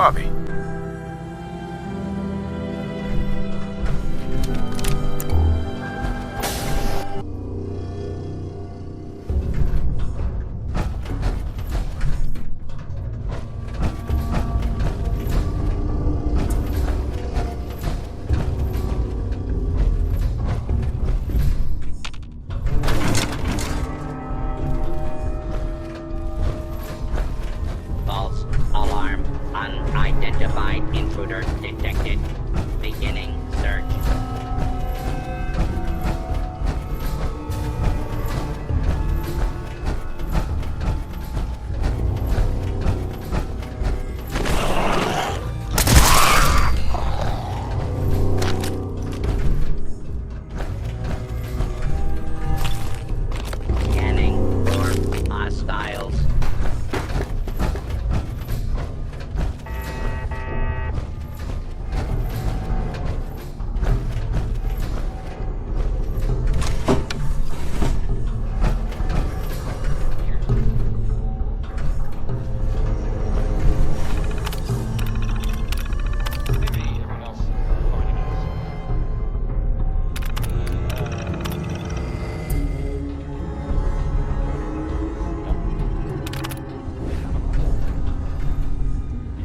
lobby. False alarm. Unidentified intruder detected. Beginning search. Scanning for hostiles. Maybe everyone else finding us.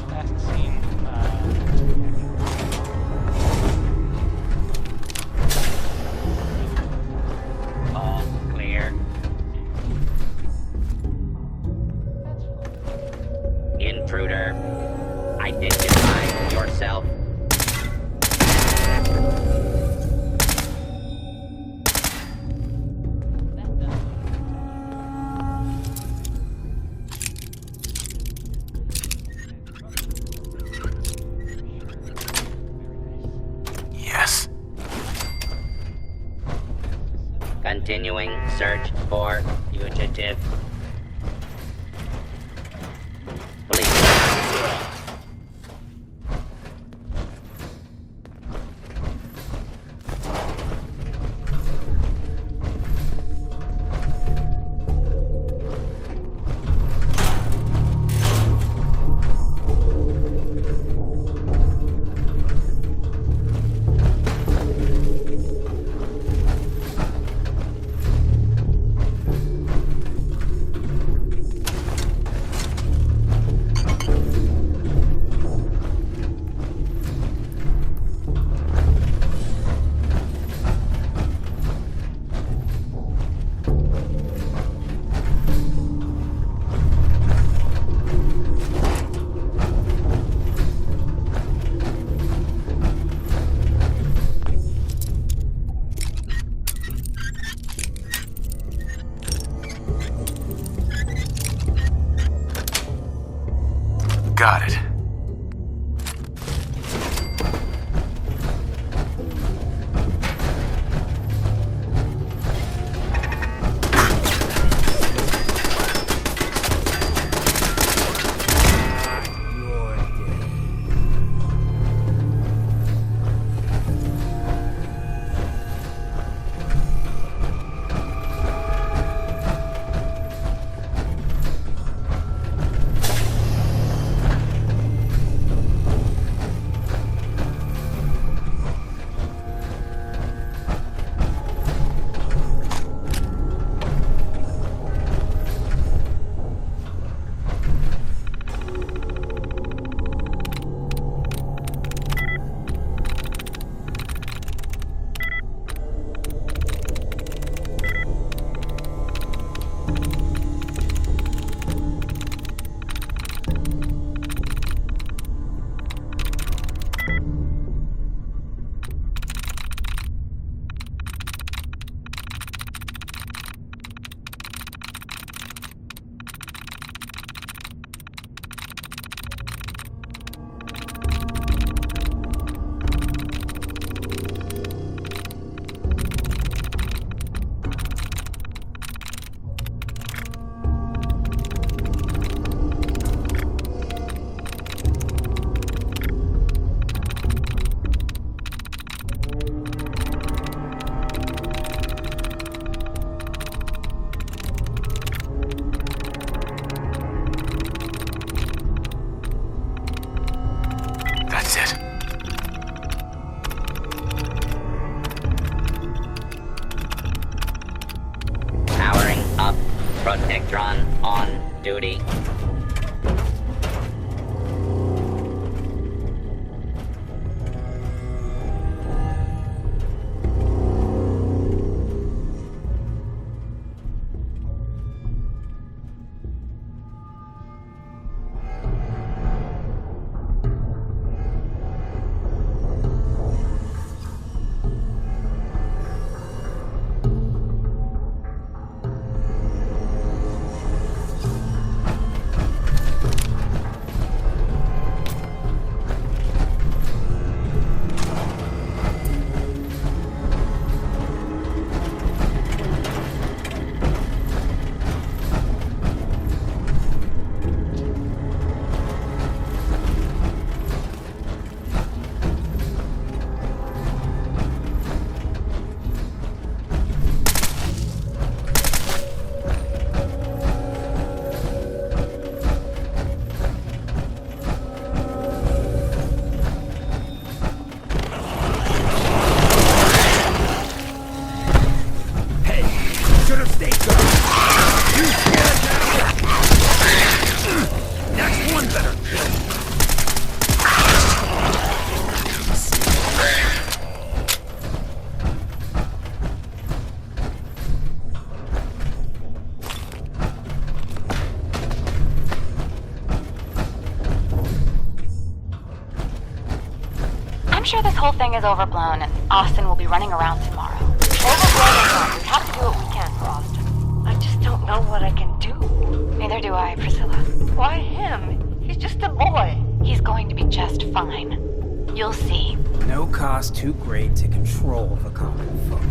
Last scene. All clear. Intruder. Identify yourself. Yes. Continuing search for fugitive. Police. Got it. Protectron on duty. I'm sure this whole thing is overblown and Austin will be running around tomorrow. Overblown or not, we have to do what we can for Austin. I just don't know what I can do. Neither do I, Priscilla. Why him? He's just a boy. He's going to be just fine. You'll see. No cost too great to control the common folk.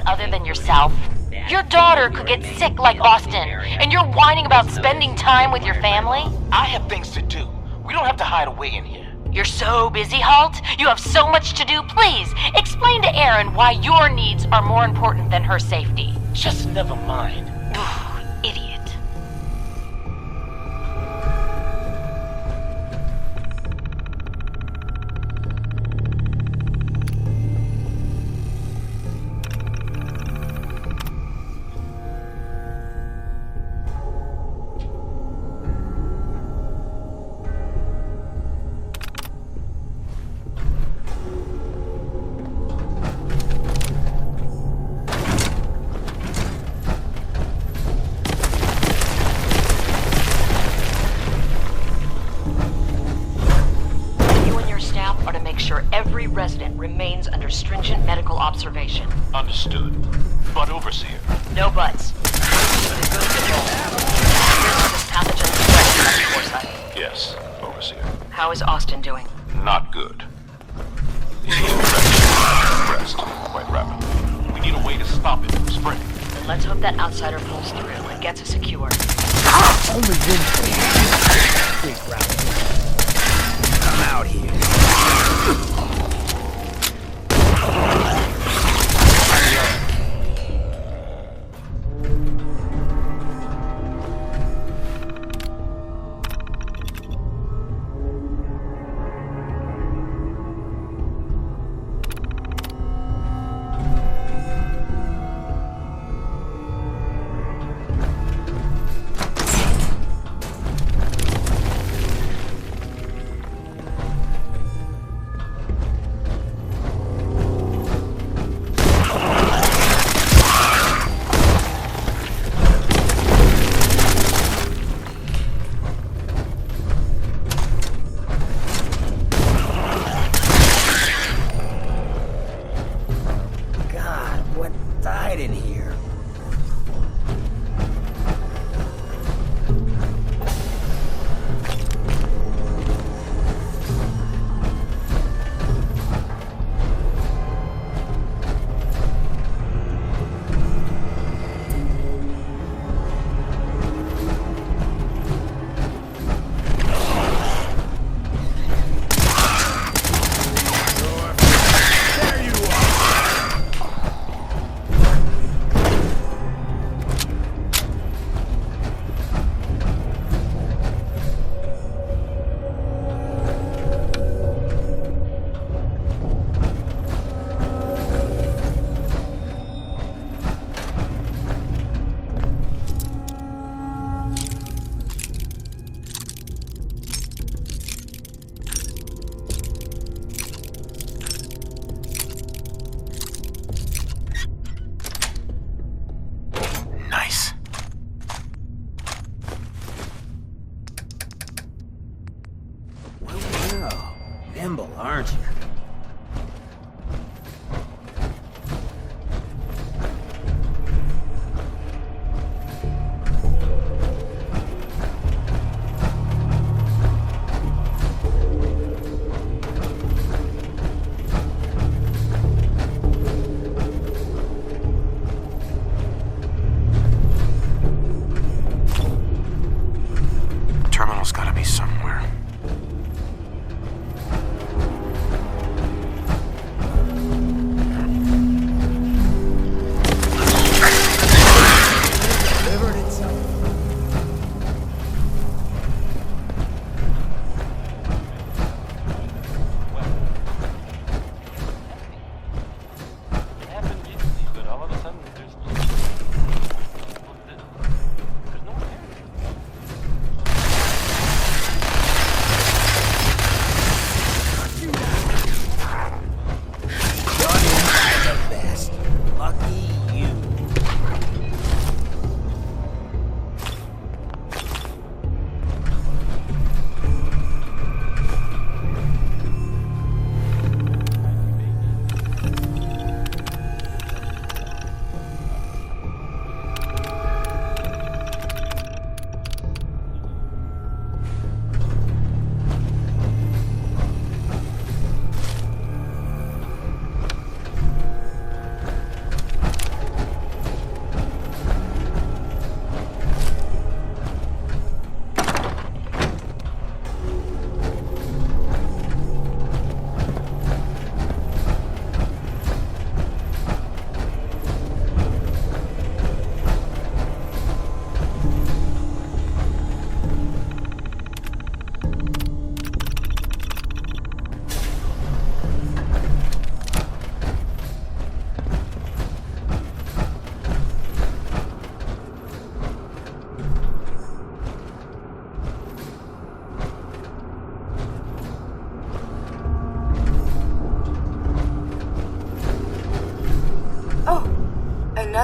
Other than yourself. Your daughter could get sick like Austin, and you're whining about spending time with your family? I have things to do. We don't have to hide away in here. You're so busy, Halt. You have so much to do. Please, explain to Erin why your needs are more important than her safety. Just never mind. Idiot. Every resident remains under stringent medical observation. Understood. But Overseer? No buts. But it goes to roll. This pathogen spread, Foresight. Yes, Overseer. How is Austin doing? Not good. The infection has progressed quite rapidly. We need a way to stop it from spreading. Then let's hope that outsider pulls through and gets us secure. Only room for you. Freak round. Come out here.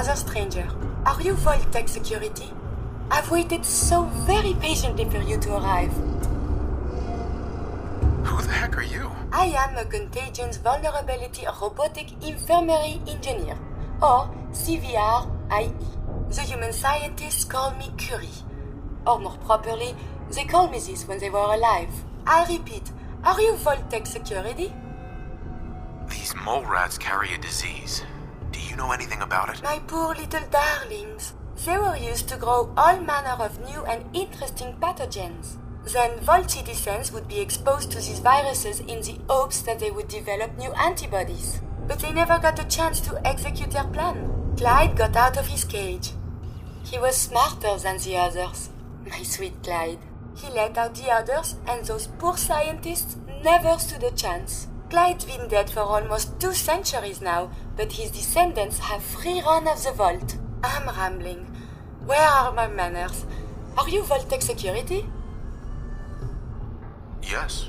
another stranger. Are you Vault-Tec security? I've waited so very patiently for you to arrive. Who the heck are you? I am a Contagions Vulnerability Robotic Infirmary Engineer, or CVR-IE. The human scientists call me Curie. Or more properly, they called me this when they were alive. I repeat, are you Vault-Tec security? These mole rats carry a disease. Do you know anything about it? My poor little darlings. They were used to grow all manner of new and interesting pathogens. Then Vault citizens would be exposed to these viruses in the hopes that they would develop new antibodies. But they never got a chance to execute their plan. Clyde got out of his cage. He was smarter than the others. My sweet Clyde. He let out the others, and those poor scientists never stood a chance. Clyde's been dead for almost 2 centuries now, but his descendants have free run of the vault. I'm rambling. Where are my manners? Are you Vault-Tec security? Yes.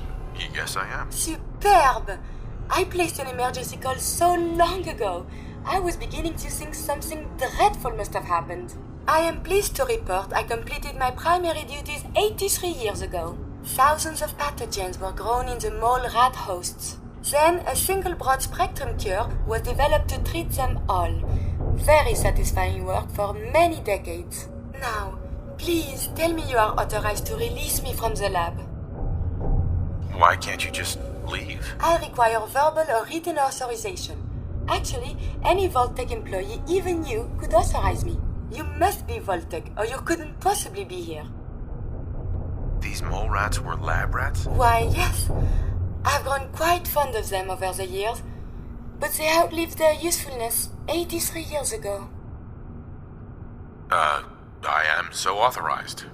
Yes, I am. Superb! I placed an emergency call so long ago. I was beginning to think something dreadful must have happened. I am pleased to report I completed my primary duties 83 years ago. Thousands of pathogens were grown in the mole rat hosts. Then a single broad-spectrum cure was developed to treat them all. Very satisfying work for many decades. Now, please tell me you are authorized to release me from the lab. Why can't you just leave? I require verbal or written authorization. Actually, any Vault-Tec employee, even you, could authorize me. You must be Vault-Tec, or you couldn't possibly be here. These mole rats were lab rats? Why, yes. I've grown quite fond of them over the years, but they outlived their usefulness 83 years ago. I am so authorized.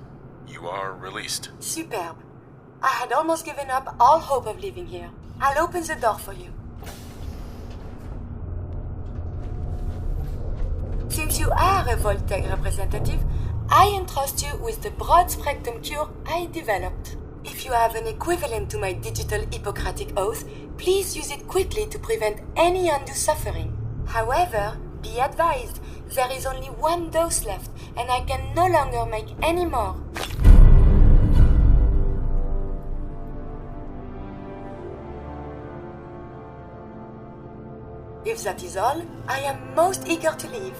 You are released. Superb. I had almost given up all hope of leaving here. I'll open the door for you. Since you are a Vault-Tec representative, I entrust you with the broad-spectrum cure I developed. If you have an equivalent to my digital Hippocratic oath, please use it quickly to prevent any undue suffering. However, be advised, there is only 1 dose left, and I can no longer make any more. If that is all, I am most eager to leave.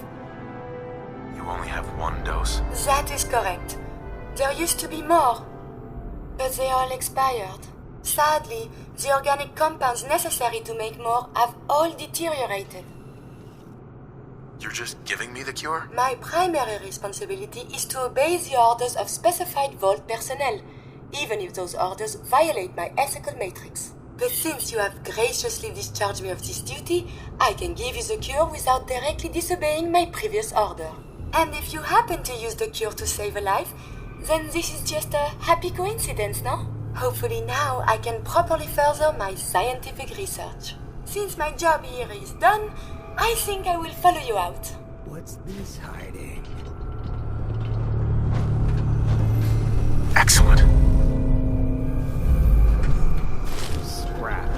You only have 1 dose. That is correct. There used to be more, but they all expired. Sadly, the organic compounds necessary to make more have all deteriorated. You're just giving me the cure? My primary responsibility is to obey the orders of specified Vault personnel, even if those orders violate my ethical matrix. But since you have graciously discharged me of this duty, I can give you the cure without directly disobeying my previous order. And if you happen to use the cure to save a life, then this is just a happy coincidence, no? Hopefully now I can properly further my scientific research. Since my job here is done, I think I will follow you out. What's this hiding? Excellent. Scrap.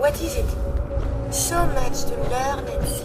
What is it? So much to learn and see.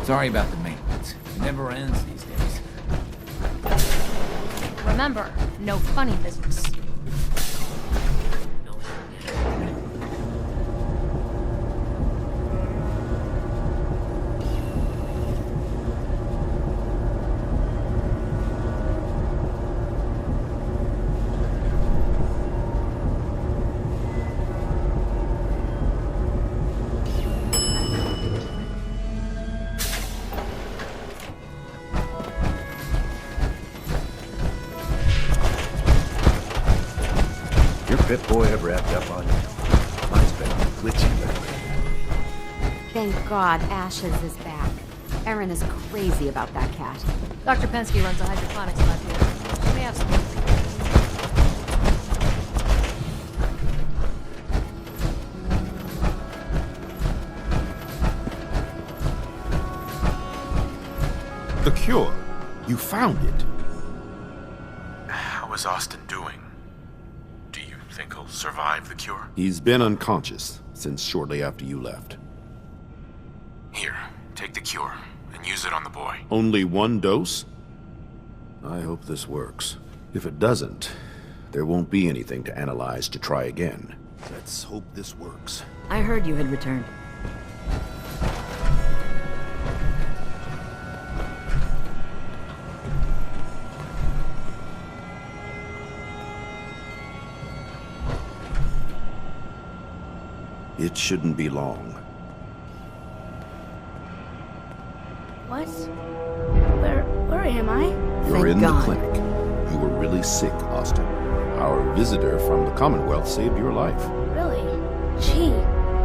Sorry about the maintenance. It never ends these days. Remember, no funny business. Pip-Boy ever wrapped up on you? Mine's been glitchy lately. Thank God Ashes is back. Erin is crazy about that cat. Dr. Penske runs a hydroponics lab here. She may have some... The cure. You found it. How is Austin doing? Do you think he'll survive the cure? He's been unconscious since shortly after you left. Here, take the cure and use it on the boy. Only one dose? I hope this works. If it doesn't, there won't be anything to analyze to try again. Let's hope this works. I heard you had returned. It shouldn't be long. What? Where am I? You're Thank in God. the clinic. You were really sick, Austin. Our visitor from the Commonwealth saved your life. Really? Gee,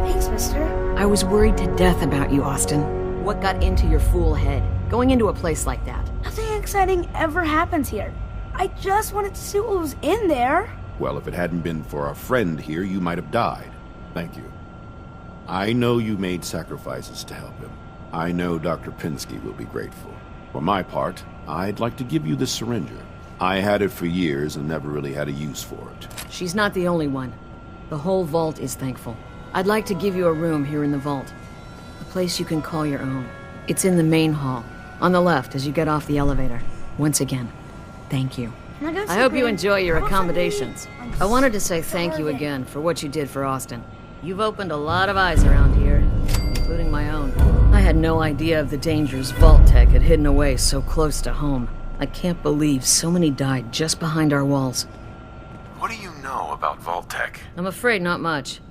thanks, mister. I was worried to death about you, Austin. What got into your fool head? Going into a place like that? Nothing exciting ever happens here. I just wanted to see what was in there. Well, if it hadn't been for our friend here, you might have died. Thank you. I know you made sacrifices to help him. I know Dr. Penske will be grateful. For my part, I'd like to give you this syringer. I had it for years and never really had a use for it. She's not the only one. The whole vault is thankful. I'd like to give you a room here in the vault. A place you can call your own. It's in the main hall, on the left as you get off the elevator. Once again, thank you. I hope you enjoy your accommodations. I wanted to say thank you again for what you did for Austin. You've opened a lot of eyes around here, including my own. I had no idea of the dangers Vault-Tec had hidden away so close to home. I can't believe so many died just behind our walls. What do you know about Vault-Tec? I'm afraid not much.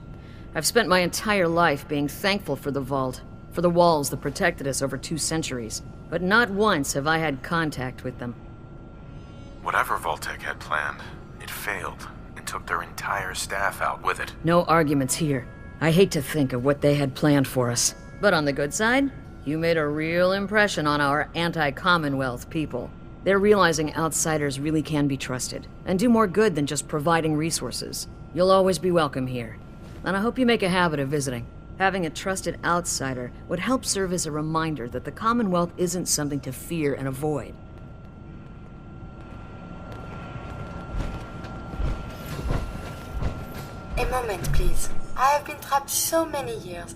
I've spent my entire life being thankful for the Vault, for the walls that protected us over 2 centuries. But not once have I had contact with them. Whatever Vault-Tec had planned, it failed and took their entire staff out with it. No arguments here. I hate to think of what they had planned for us. But on the good side, you made a real impression on our anti-Commonwealth people. They're realizing outsiders really can be trusted, and do more good than just providing resources. You'll always be welcome here, and I hope you make a habit of visiting. Having a trusted outsider would help serve as a reminder that the Commonwealth isn't something to fear and avoid. A moment, please. I have been trapped so many years.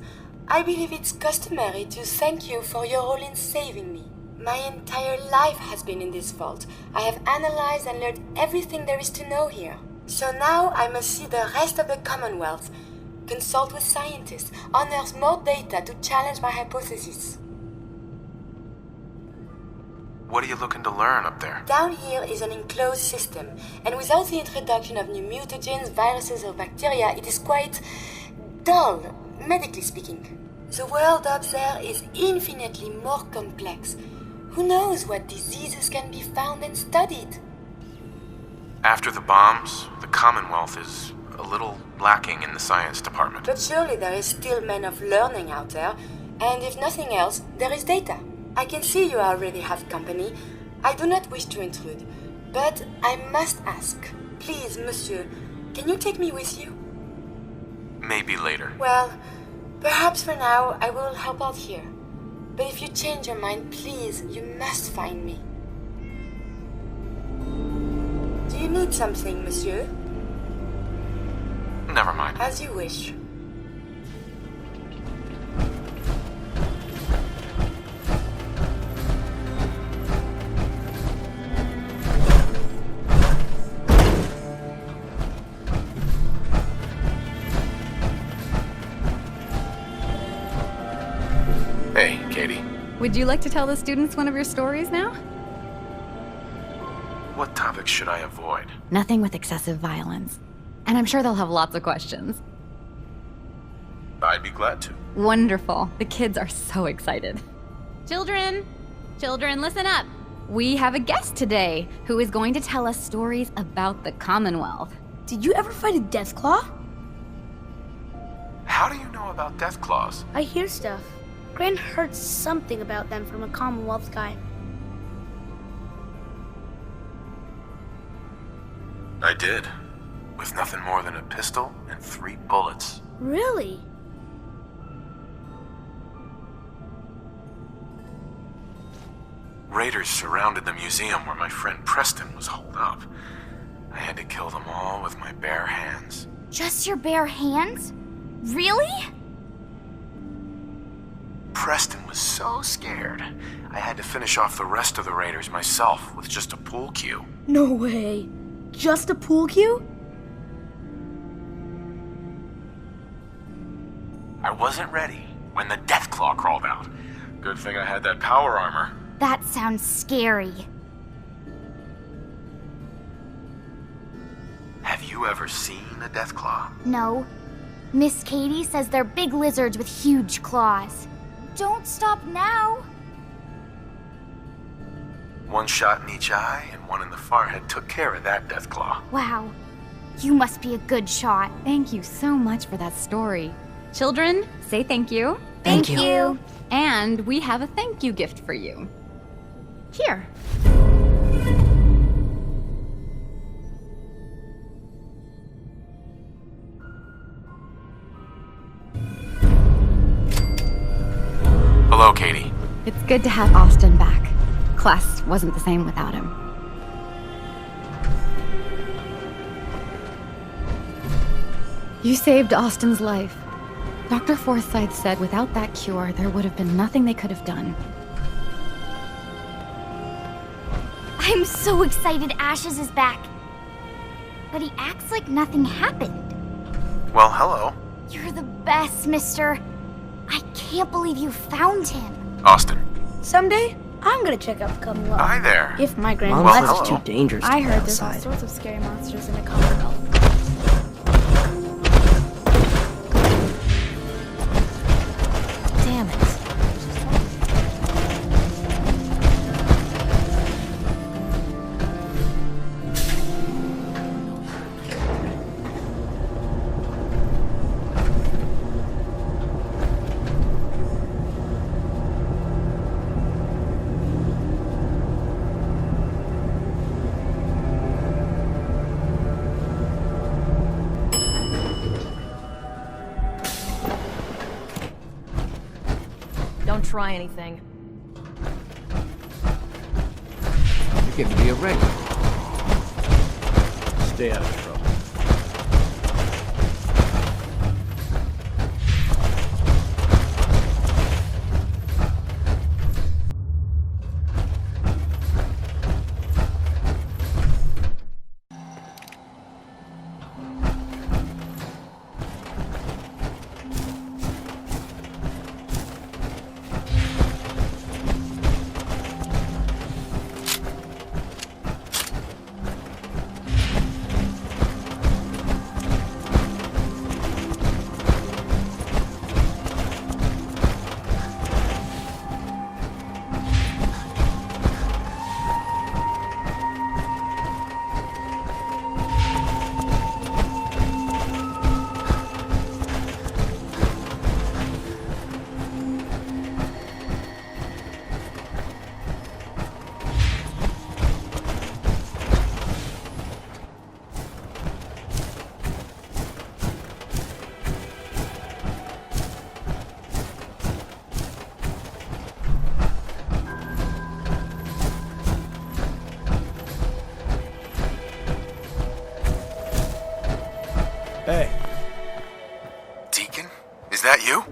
I believe it's customary to thank you for your role in saving me. My entire life has been in this vault. I have analyzed and learned everything there is to know here. So now I must see the rest of the Commonwealth, consult with scientists, unearth more data to challenge my hypothesis. What are you looking to learn up there? Down here is an enclosed system, and without the introduction of new mutagens, viruses or bacteria, it is quite dull. medically speaking. The world up there is infinitely more complex. Who knows what diseases can be found and studied? After the bombs, the Commonwealth is a little lacking in the science department. But surely there is still men of learning out there, and if nothing else, there is data. I can see you already have company. I do not wish to intrude, but I must ask. Please, monsieur, can you take me with you? Maybe later. Well, perhaps for now I will help out here. But if you change your mind, please, you must find me. Do you need something, monsieur? Never mind. As you wish. Hey, Katie. Would you like to tell the students one of your stories now? What topics should I avoid? Nothing with excessive violence. And I'm sure they'll have lots of questions. I'd be glad to. Wonderful. The kids are so excited. Children! Children, listen up! We have a guest today who is going to tell us stories about the Commonwealth. Did you ever fight a Deathclaw? How do you know about death claws? I hear stuff. Gran heard something about them from a Commonwealth guy. I did. With nothing more than a pistol and 3 bullets. Really? Raiders surrounded the museum where my friend Preston was holed up. I had to kill them all with my bare hands. Just your bare hands? Really? Preston was so scared. I had to finish off the rest of the raiders myself with just a pool cue. No way. Just a pool cue? I wasn't ready when the Deathclaw crawled out. Good thing I had that power armor. That sounds scary. Have you ever seen a Deathclaw? No. Miss Katie says they're big lizards with huge claws. Don't stop now. 1 shot in each eye and 1 in the forehead took care of that Deathclaw. Wow. You must be a good shot. Thank you so much for that story. Children, say thank you. Thank you. And we have a thank you gift for you. Here. Hello, Katie. It's good to have Austin back. Class wasn't the same without him. You saved Austin's life. Dr. Forsythe said without that cure, there would have been nothing they could have done. I'm so excited Ashes is back. But he acts like nothing happened. Well, hello. You're the best, mister. I can't believe you found him. Austin. Someday, I'm gonna check out the Commonwealth. Hi there. If my Mom grandma says it's too dangerous to I play heard there's all outside. sorts of scary monsters in the Commonwealth. Damn it. Don't try anything. You're getting to be a regular. Stay out of trouble. that you?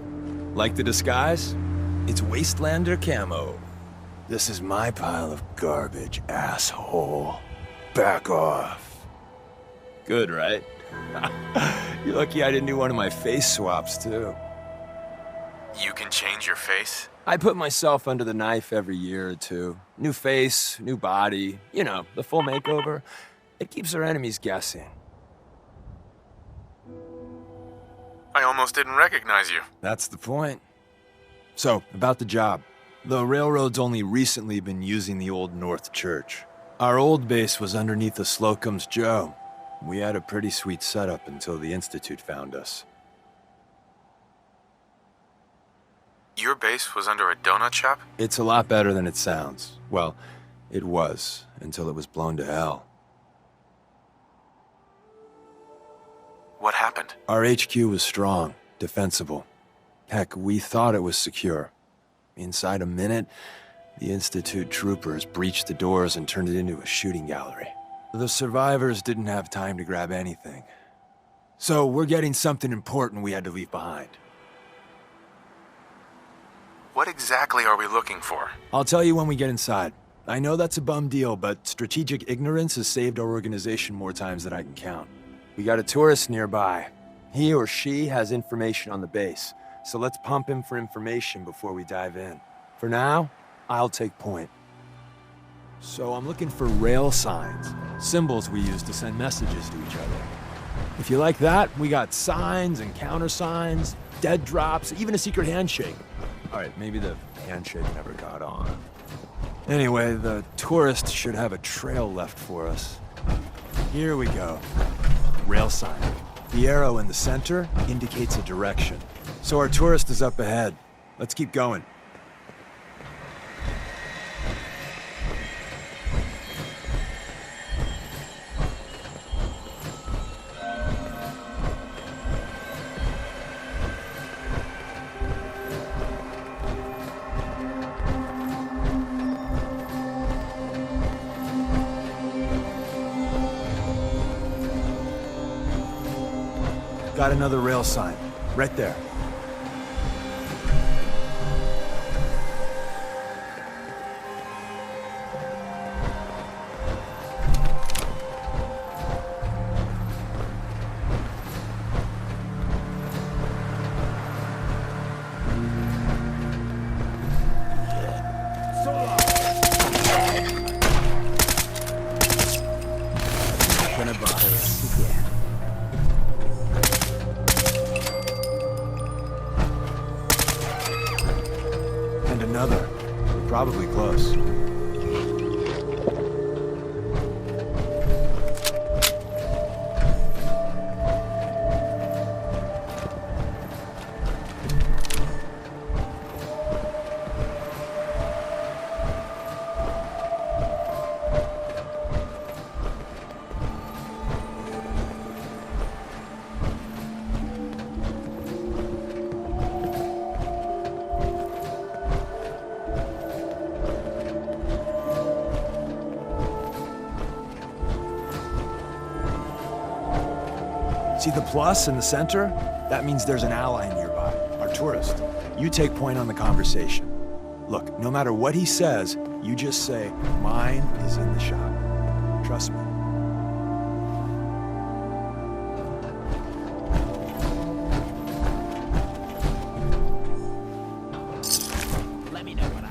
Like the disguise? It's Wastelander camo. This is my pile of garbage, asshole. Back off. Good, right? You're lucky I didn't do one of my face swaps, too. You can change your face? I put myself under the knife every year or two. New face, new body, you know, the full makeover. It keeps our enemies guessing. I almost didn't recognize you. That's the point. So, about the job. The railroad's only recently been using the Old North Church. Our old base was underneath the Slocum's Joe. We had a pretty sweet setup until the Institute found us. Your base was under a donut shop? It's a lot better than it sounds. Well, it was, until it was blown to hell. What happened? Our HQ was strong, defensible. Heck, we thought it was secure. Inside a minute, the Institute troopers breached the doors and turned it into a shooting gallery. The survivors didn't have time to grab anything. So we're getting something important we had to leave behind. What exactly are we looking for? I'll tell you when we get inside. I know that's a bum deal, but strategic ignorance has saved our organization more times than I can count. We got a tourist nearby. He or she has information on the base, so let's pump him for information before we dive in. For now, I'll take point. So I'm looking for rail signs, symbols we use to send messages to each other. If you like that, we got signs and countersigns, dead drops, even a secret handshake. All right, maybe the handshake never got on. Anyway, the tourist should have a trail left for us. Here we go. Rail sign. The arrow in the center indicates a direction. So our tourist is up ahead. Let's keep going. Got another rail sign, right there. Probably close. See the plus in the center? That means there's an ally nearby, our tourist. You take point on the conversation. Look, no matter what he says, you just say, mine is in the shop. Trust me. Let me know what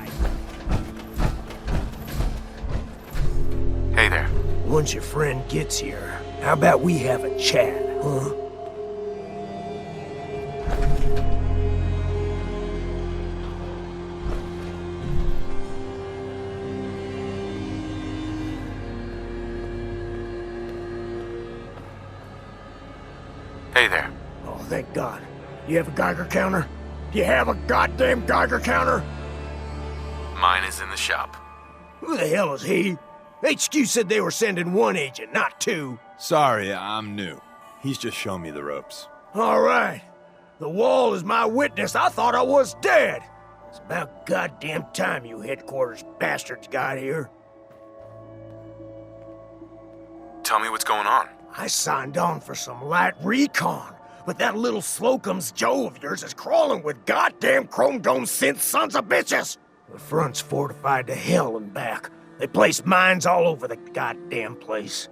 Hey there. Once your friend gets here, how about we have a chat, huh? Hey there. Oh, thank God. You have a Geiger counter? Do you have a goddamn Geiger counter? Mine is in the shop. Who the hell is he? HQ said they were sending one agent, not two. Sorry, I'm new. He's just showing me the ropes. All right. The wall is my witness. I thought I was dead. It's about goddamn time you headquarters bastards got here. Tell me what's going on. I signed on for some light recon, but that little Slocum's Joe of yours is crawling with goddamn chrome dome synth sons of bitches! The front's fortified to hell and back. They place mines all over the goddamn place.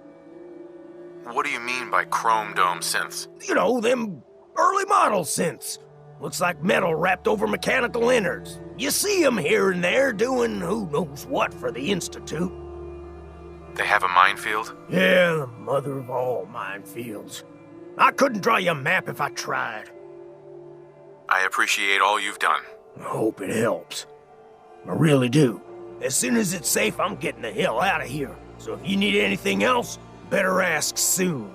What do you mean by chrome dome synths? You know, them early model synths. Looks like metal wrapped over mechanical innards. You see them here and there doing who knows what for the Institute. They have a minefield? Yeah, the mother of all minefields. I couldn't draw you a map if I tried. I appreciate all you've done. I hope it helps. I really do. As soon as it's safe, I'm getting the hell out of here. So if you need anything else, better ask soon.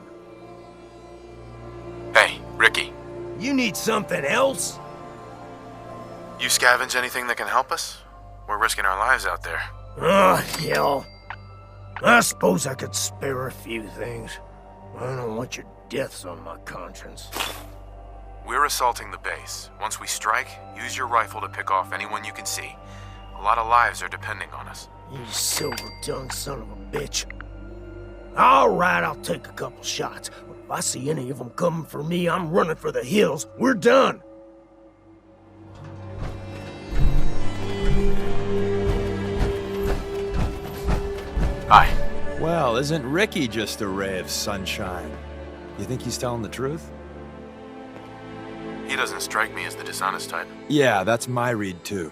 Hey, Ricky. You need something else? You scavenge anything that can help us? We're risking our lives out there. Oh, hell. I suppose I could spare a few things. I don't want your deaths on my conscience. We're assaulting the base. Once we strike, use your rifle to pick off anyone you can see. A lot of lives are depending on us. You silver-tongued son of a bitch. All right, I'll take a couple shots. But if I see any of them coming for me, I'm running for the hills. We're done. Hi. Well, isn't Ricky just a ray of sunshine? You think he's telling the truth? He doesn't strike me as the dishonest type. Yeah, that's my read too.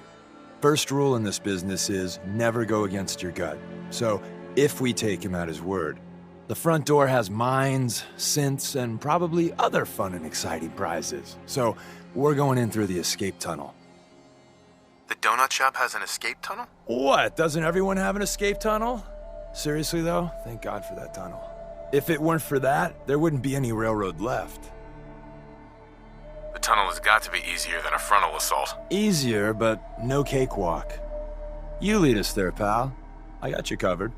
First rule in this business is never go against your gut. So, if we take him at his word, the front door has mines, synths, and probably other fun and exciting prizes. So, we're going in through the escape tunnel. The donut shop has an escape tunnel? What? Doesn't everyone have an escape tunnel? Seriously though, thank God for that tunnel. If it weren't for that, there wouldn't be any railroad left. The tunnel has got to be easier than a frontal assault. Easier, but no cakewalk. You lead us there, pal. I got you covered.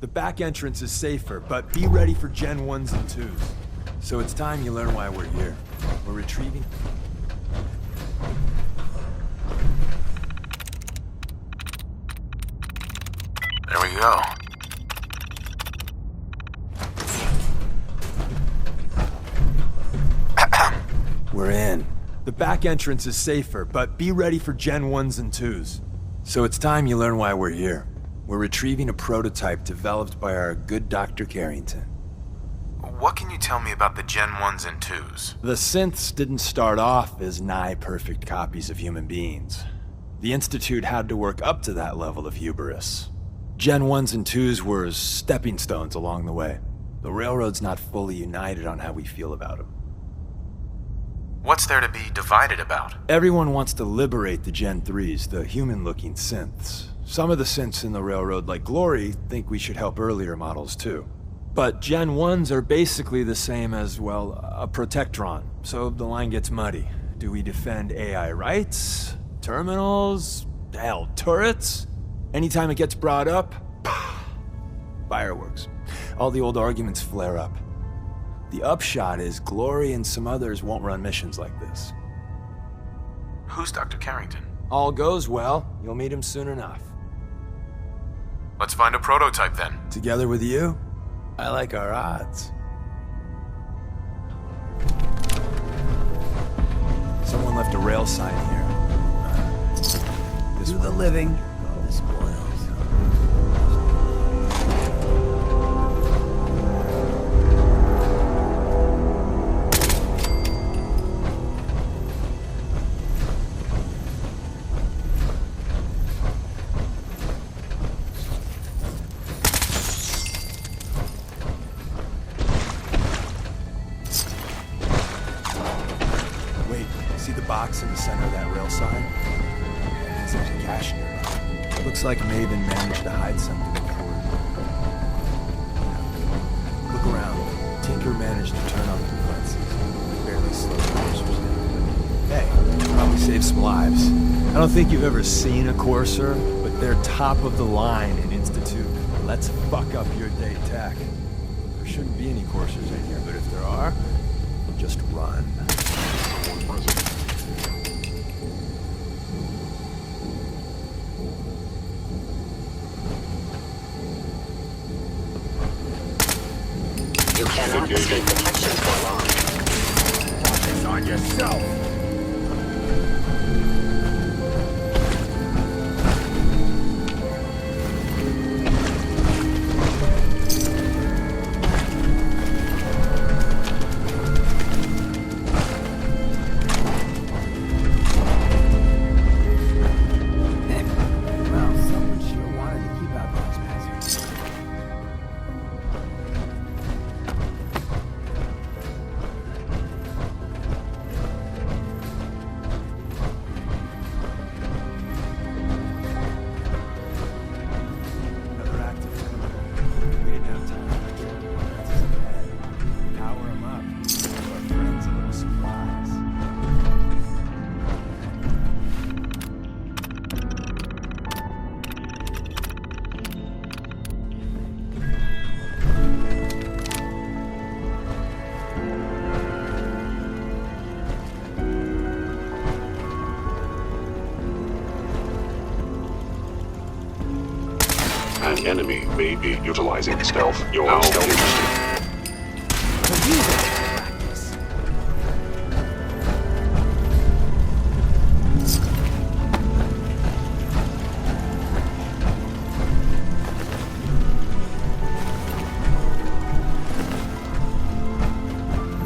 The back entrance is safer, but be ready for Gen 1s and 2s. So it's time you learn why we're here. We're retrieving... There we go. We're in. The back entrance is safer, but be ready for Gen 1s and 2s. So it's time you learn why we're here. We're retrieving a prototype developed by our good Dr. Carrington. What can you tell me about the Gen 1s and 2s? The synths didn't start off as nigh-perfect copies of human beings. The Institute had to work up to that level of hubris. Gen 1s and 2s were stepping stones along the way. The Railroad's not fully united on how we feel about them. What's there to be divided about? Everyone wants to liberate the Gen 3s, the human-looking synths. Some of the synths in the Railroad, like Glory, think we should help earlier models too. But Gen 1s are basically the same as, well, a Protectron, so the line gets muddy. Do we defend AI rights? Terminals? Hell, turrets? Anytime it gets brought up, fireworks. All the old arguments flare up. The upshot is Glory and some others won't run missions like this. Who's Dr. Carrington? All goes well, you'll meet him soon enough. Let's find a prototype then. Together with you? I like our odds. Someone left a rail sign here. This To the living, the spoils. See the box in the center of that rail sign? That means there's cash nearby. Looks like Maven managed to hide something important. Look around. Tinker managed to turn on the defenses. Barely slowed the coursers down. Hey, probably saved some lives. I don't think you've ever seen a courser, but they're top of the line in Institute. Let's fuck up your day tech. There shouldn't be any coursers in here, but if there are, just run. You cannot escape detection for long. Focus on yourself. An enemy may be utilizing stealth. You're now interested.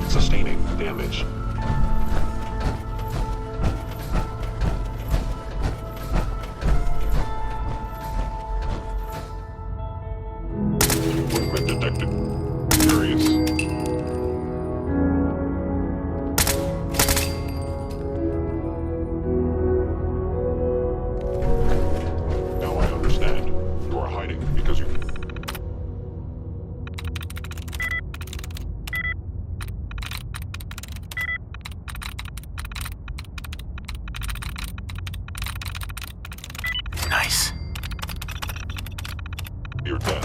Sustaining damage. Detected. Curious. Now I understand. You are hiding because you... Nice. You're dead.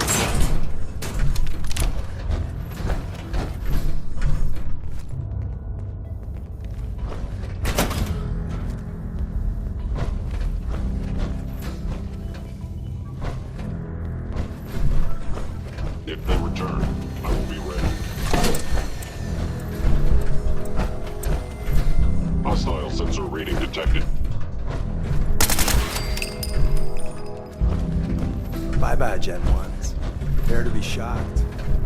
If they return, I will be ready. Hostile sensor reading detected. Bye-bye, Gen 1s. Prepare to be shocked.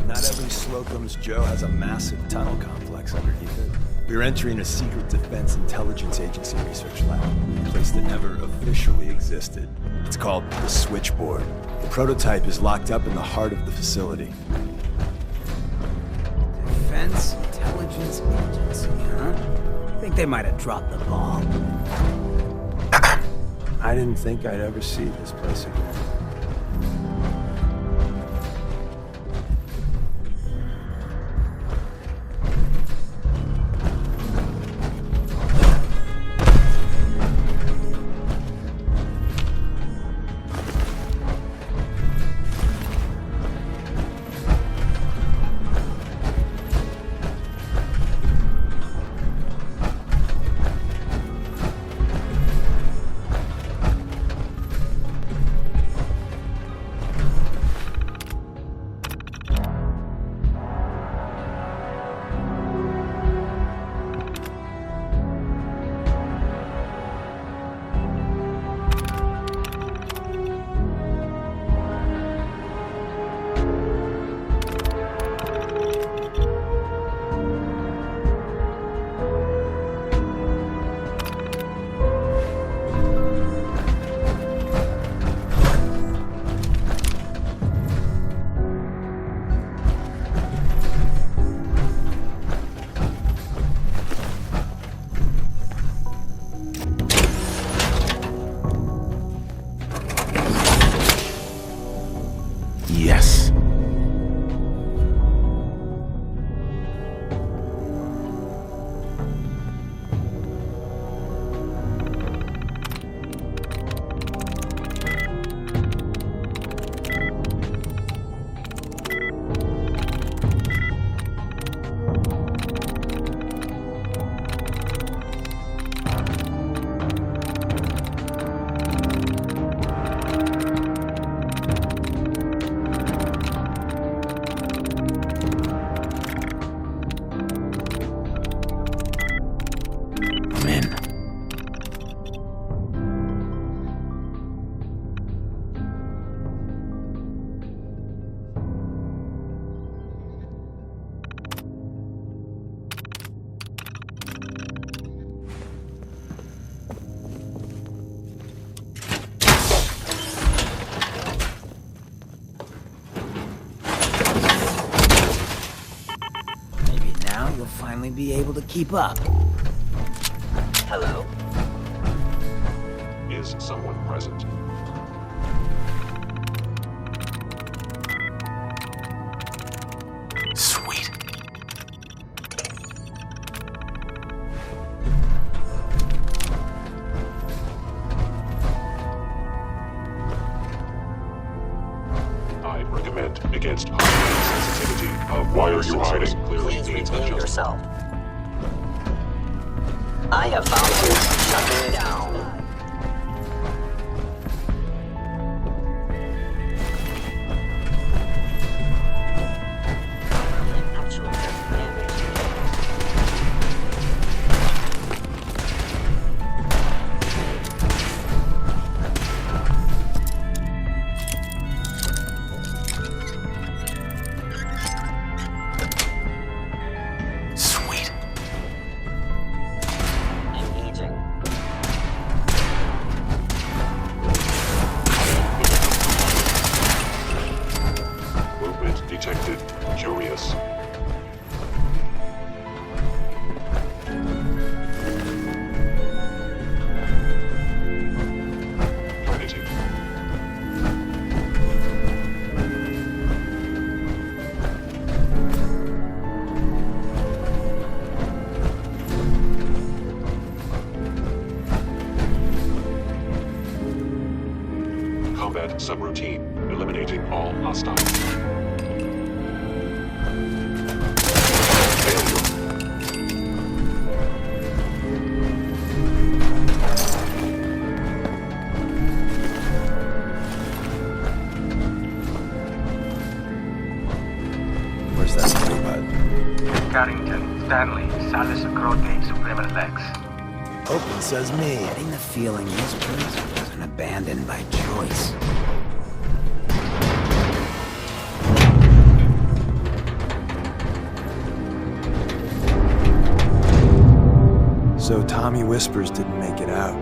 Not every Slocum's Joe has a massive tunnel complex underneath it. We're entering a secret Defense Intelligence Agency research lab, a place that never officially existed. It's called the Switchboard. The prototype is locked up in the heart of the facility. Defense Intelligence Agency, huh? I think they might have dropped the ball. I didn't think I'd ever see this place again. finally be able to keep up. Hello? Is someone present? Sweet. I recommend against high sensitivity of why are you hiding? Clearly Please needs reveal adjustment. yourself. I have found you. Shut me down. Sweet. Engaging. Movement detected. Curious. Trinity. Combat subroutine. Eliminating all hostiles. Where's that money button? Carrington, Stanley, Salis Grotney, Supreme Lex. Oakland says me. Getting the feeling this place wasn't abandoned by choice. So Tommy Whispers didn't make it out.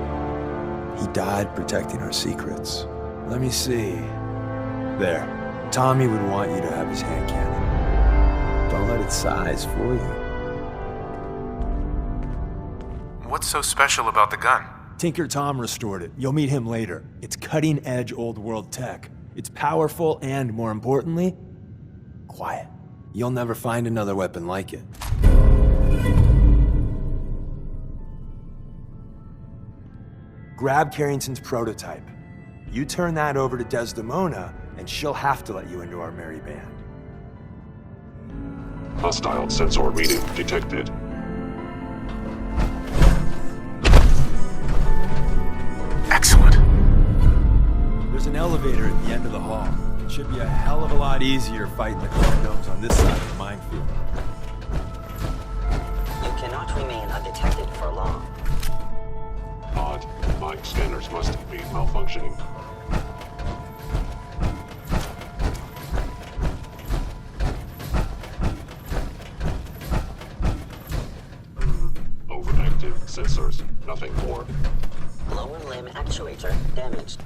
He died protecting our secrets. Let me see. There. Tommy would want you to have his hand cannon. Don't let its size fool you. What's so special about the gun? Tinker Tom restored it. You'll meet him later. It's cutting-edge old-world tech. It's powerful and, more importantly, quiet. You'll never find another weapon like it. Grab Carrington's prototype. You turn that over to Desdemona, and she'll have to let you into our merry band. Hostile sensor reading detected. Excellent. There's an elevator at the end of the hall. It should be a hell of a lot easier fighting the condoms on this side of the minefield. You cannot remain undetected for long. Odd. My scanners must be malfunctioning. Overactive sensors. Nothing more. Lower limb actuator damaged.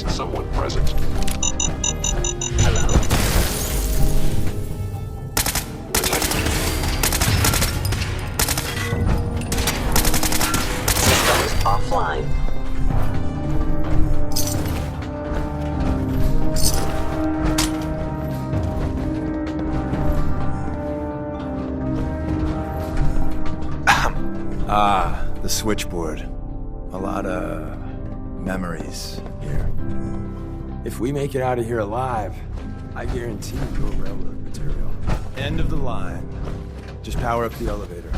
is someone present. Hello? Systems offline. The switchboard. A lot of memories here. If we make it out of here alive, I guarantee you're railroad material. End of the line. Just power up the elevator.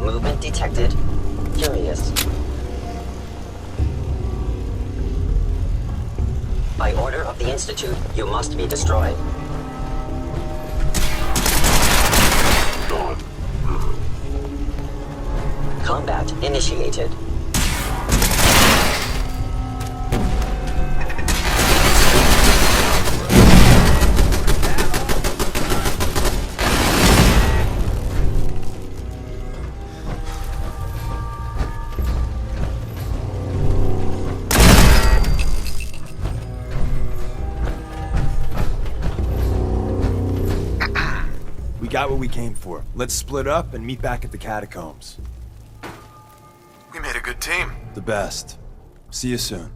Movement detected. Curious. By order of the Institute, you must be destroyed. Combat initiated. We got what we came for. Let's split up and meet back at the catacombs. We made a good team. The best. See you soon.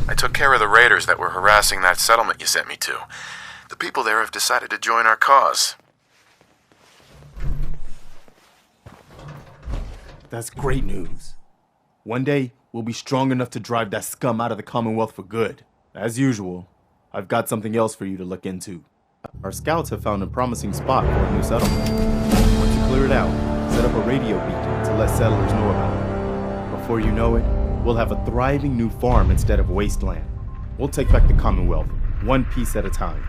I took care of the raiders that were harassing that settlement you sent me to. The people there have decided to join our cause. That's great news. One day, we'll be strong enough to drive that scum out of the Commonwealth for good. As usual, I've got something else for you to look into. Our scouts have found a promising spot for a new settlement. Once you clear it out, set up a radio beacon to let settlers know about it. Before you know it, we'll have a thriving new farm instead of Wasteland. We'll take back the Commonwealth, one piece at a time.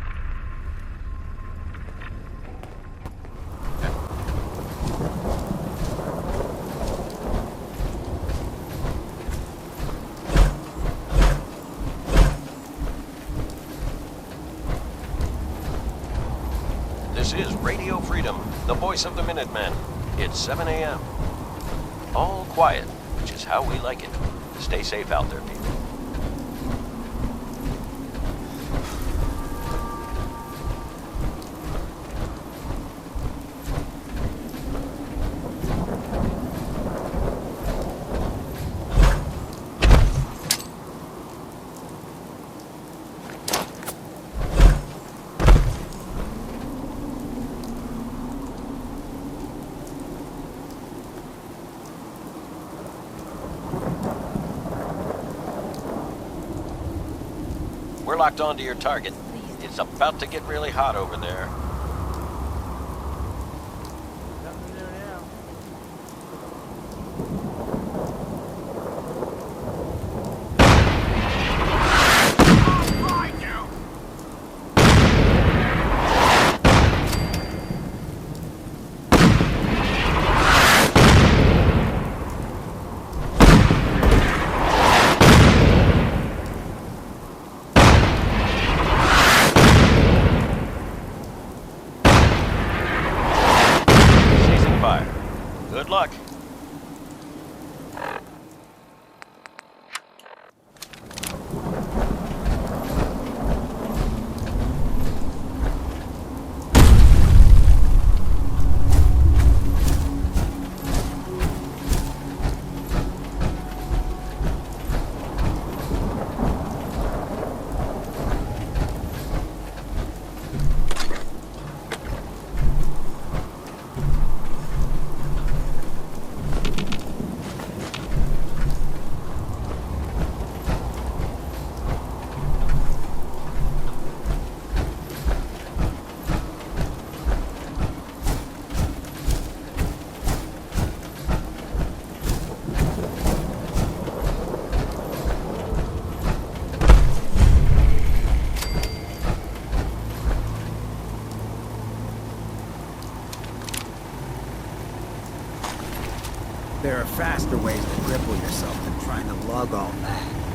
This is Radio Freedom, the voice of the Minutemen. It's 7 a.m. All quiet, which is how we like it. Stay safe out there, people. We're locked onto your target. It's about to get really hot over there. there are faster ways to cripple yourself than trying to lug all that.